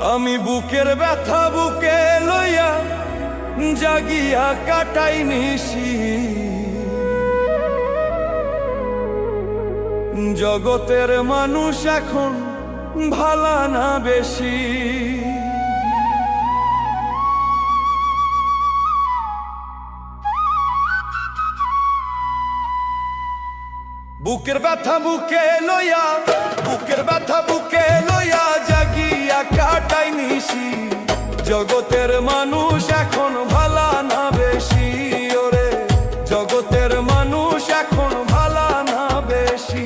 আমি বুকের ব্যথা বুকে লইয়া জাগিয়া কাটাই নিশি, জগতের মানুষ এখন ভালা না বেশি। বুকের ব্যথা বুকে লইয়া, বুকের ব্যথা বুকে লইয়া জাগিয়া কাটাই নিশি, জগতের মানুষ এখন ভালা না বেশি। ওরে জগতের মানুষ এখন ভালা না বেশি।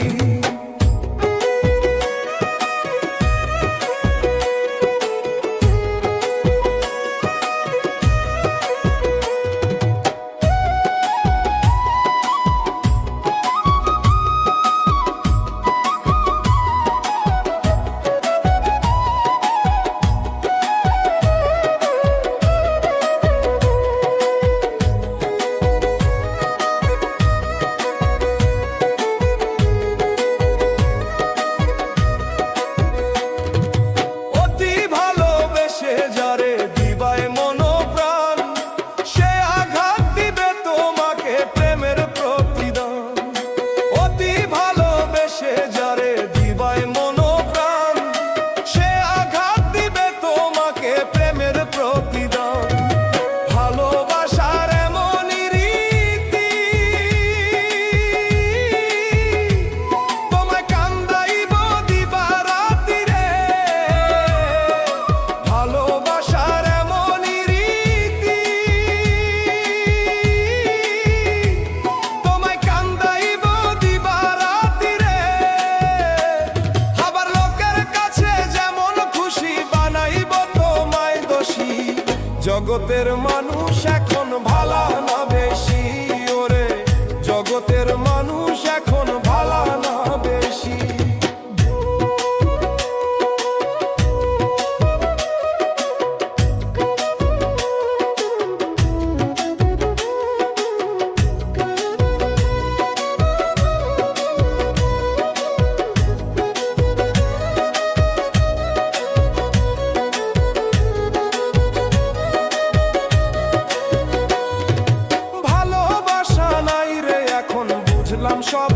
জগতের মানুষ এখন ভালা না বেশি। ওরে জগতের মানুষ এখন ভালা না বেশি। সব